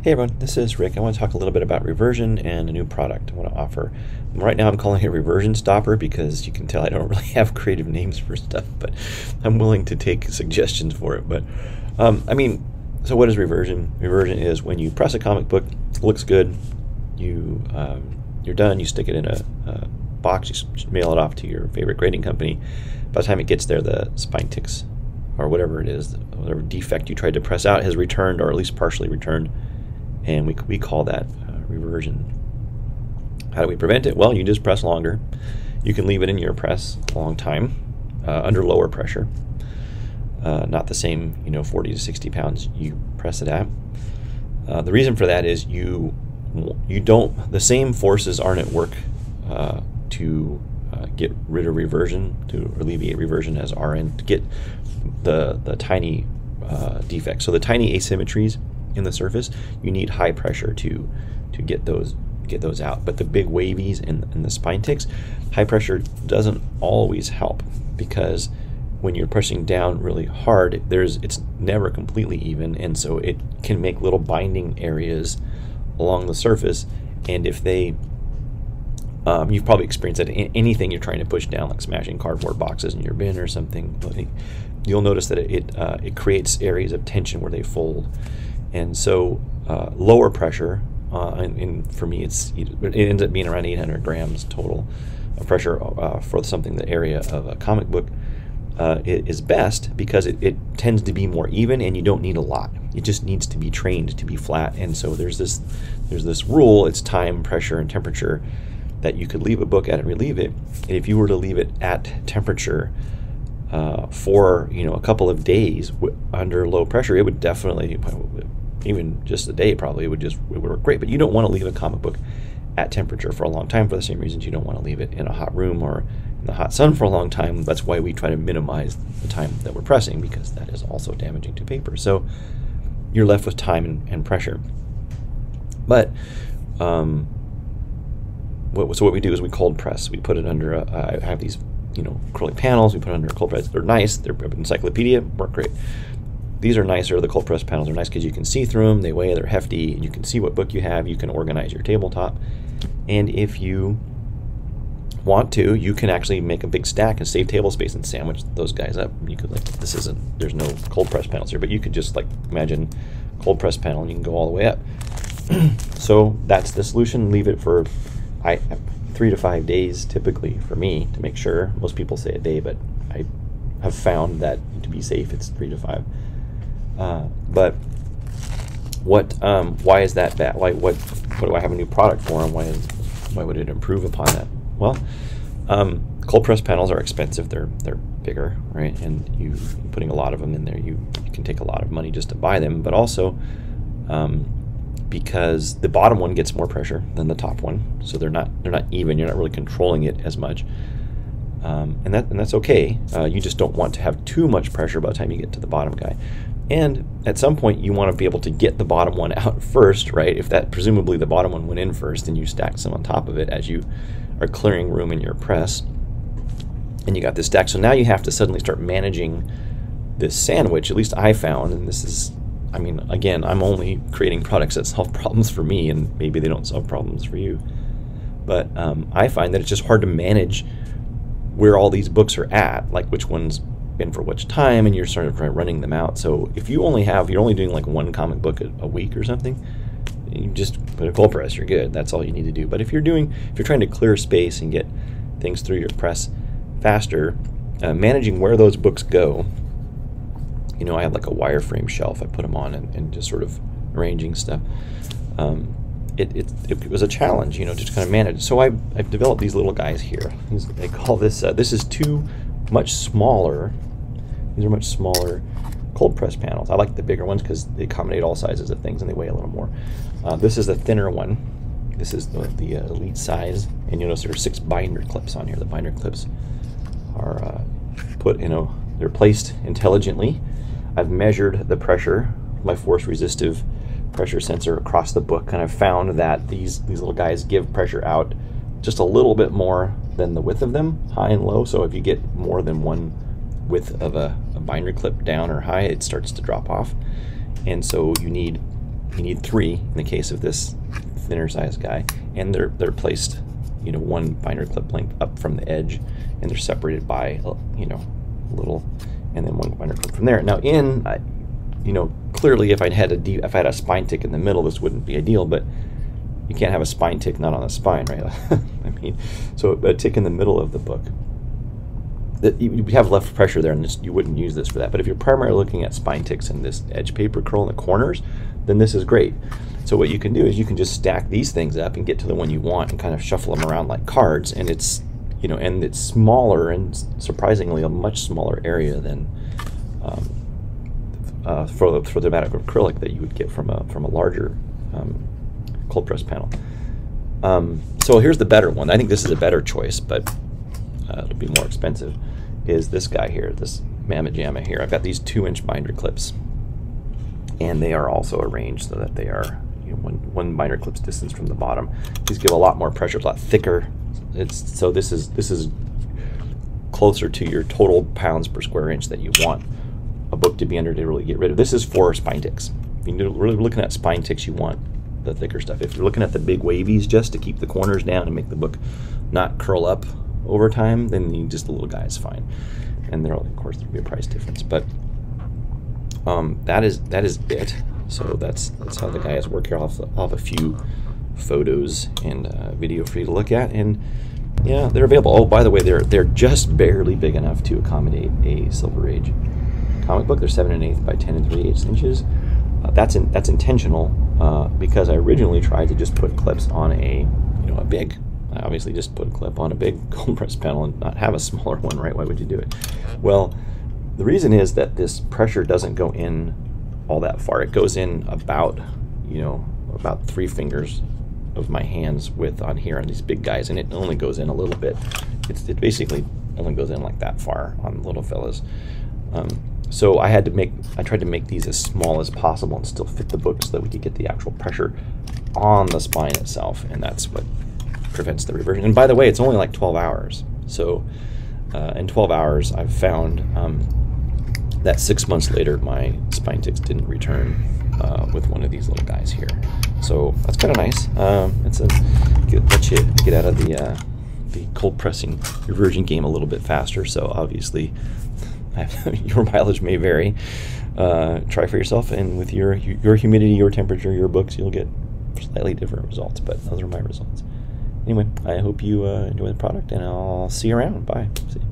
Hey everyone, this is Rick. I want to talk a little bit about reversion and a new product I want to offer. Right now I'm calling it reversion stopper because you can tell I don't really have creative names for stuff, but I'm willing to take suggestions for it. But so what is reversion? Reversion is when you press a comic book, it looks good, you're done, you stick it in a box, you mail it off to your favorite grading company. By the time it gets there, the spine ticks or whatever it is, whatever defect you tried to press out has returned, or at least partially returned. And we call that reversion. How do we prevent it? Well, you just press longer. You can leave it in your press a long time under lower pressure. Not the same, 40 to 60 pounds you press it at. The reason for that is the same forces aren't at work to get rid of reversion, to alleviate reversion, as are in to get the tiny defects. So the tiny asymmetries in the surface, you need high pressure to get those out. But the big wavies and the spine ticks, high pressure doesn't always help, because when you're pushing down really hard, it's never completely even, and so it can make little binding areas along the surface. And if they you've probably experienced that in anything you're trying to push down, like smashing cardboard boxes in your bin or something, you'll notice that it creates areas of tension where they fold. And so lower pressure, and for me it ends up being around 800 grams total of pressure for something the area of a comic book is best, because it tends to be more even, and you don't need a lot. It just needs to be trained to be flat. And so there's this rule, it's time, pressure, and temperature, that you could leave a book at and relieve it. And if you were to leave it at temperature for a couple of days under low pressure, it would definitely, even just a day probably, it would work great. But you don't want to leave a comic book at temperature for a long time, for the same reasons you don't want to leave it in a hot room or in the hot sun for a long time. That's why we try to minimize the time that we're pressing, because that is also damaging to paper. So you're left with time and pressure. But what we do is we cold press. We put it under I have these acrylic panels. We put it under a cold press. They're nice. They're encyclopedia, work great. These are nicer. The cold press panels are nice because you can see through them. They weigh, they're hefty, and you can see what book you have. You can organize your tabletop, and if you want to, you can actually make a big stack and save table space and sandwich those guys up. You could, there's no cold press panels here, but you could just imagine cold press panel, and you can go all the way up. So that's the solution. Leave it for 3 to 5 days typically for me, to make sure. Most people say a day, but I have found that to be safe, it's 3 to 5. But why is that bad? What do I have a new product for, and why would it improve upon that? Well, cold press panels are expensive. They're bigger, right? And you putting a lot of them in there, you can take a lot of money just to buy them. But also, because the bottom one gets more pressure than the top one, so they're not even. You're not really controlling it as much, and that's okay. You just don't want to have too much pressure by the time you get to the bottom guy. And at some point, you want to be able to get the bottom one out first, right? If presumably the bottom one went in first, and you stack some on top of it as you are clearing room in your press, and you got this stack. So now you have to suddenly start managing this sandwich. At least I found, and this is, again, I'm only creating products that solve problems for me, and maybe they don't solve problems for you. But I find that it's just hard to manage where all these books are at, like which one's been for which time, and you're sort of running them out. So if you're only doing like one comic book a week or something, you just put a cold press, you're good. That's all you need to do. But if you're trying to clear space and get things through your press faster, managing where those books go, I have like a wireframe shelf I put them on, and just sort of arranging stuff. It was a challenge, just kind of manage. So I've developed these little guys here. I call this is two much smaller. These are much smaller cold press panels. I like the bigger ones because they accommodate all sizes of things, and they weigh a little more. This is the thinner one. This is the elite size, and you'll notice there are 6 binder clips on here. The binder clips are they're placed intelligently. I've measured the pressure, my force resistive pressure sensor across the book, and I've found that these little guys give pressure out just a little bit more than the width of them, high and low. So if you get more than one width of a binder clip down or high, it starts to drop off. And so you need You need 3 in the case of this thinner size guy, and they're placed, you know, 1 binder clip length up from the edge, and they're separated by, you know, a little, and then 1 binder clip from there. Now you know, clearly if I had a spine tick in the middle, this wouldn't be ideal, but you can't have a spine tick not on the spine, right? I mean, so a tick in the middle of the book, that you have left pressure there, and you wouldn't use this for that. But if you're primarily looking at spine ticks and this edge paper curl in the corners, then this is great. So what you can do is you can just stack these things up and get to the one you want and kind of shuffle them around like cards, and it's, you know, and it's smaller, and surprisingly a much smaller area than for the amount of acrylic that you would get from a larger cold press panel. So here's the better one. I think this is a better choice, but it'll be more expensive. Is this guy here, this Mamma Jamma here. I've got these 2-inch binder clips, and they are also arranged so that they are, you know, one binder clip's distance from the bottom. These give a lot more pressure, a lot thicker. So this is closer to your total pounds per square inch that you want a book to be under to really get rid of. This is for spine ticks. If you're really looking at spine ticks, you want the thicker stuff. If you're looking at the big wavies just to keep the corners down and make the book not curl up over time, then just the little guy is fine. And there, of course, there'll be a price difference, but that is it. So that's how the guy is working off a few photos and video for you to look at. And yeah, they're available. Oh, by the way, they're just barely big enough to accommodate a Silver Age comic book. They're 7 1/8 by 10 3/8 inches. That's intentional because I originally tried to just put clips on a big. I obviously just put a clip on a big cold press panel and not have a smaller one, right? Why would you do it? Well, the reason is that this pressure doesn't go in all that far. It goes in about 3 fingers of my hand's width on here on these big guys, and it only goes in a little bit. It basically only goes in like that far on little fellas. So I tried to make these as small as possible and still fit the book so that we could get the actual pressure on the spine itself, and that's what prevents the reversion. And by the way, it's only like 12 hours. So in 12 hours, I've found that 6 months later, my spine ticks didn't return with one of these little guys here. So that's kind of nice. Let you get out of the cold pressing reversion game a little bit faster. So obviously, your mileage may vary. Try for yourself, and with your humidity, your temperature, your books, you'll get slightly different results. But those are my results. Anyway, I hope you enjoy the product, and I'll see you around. Bye. See you.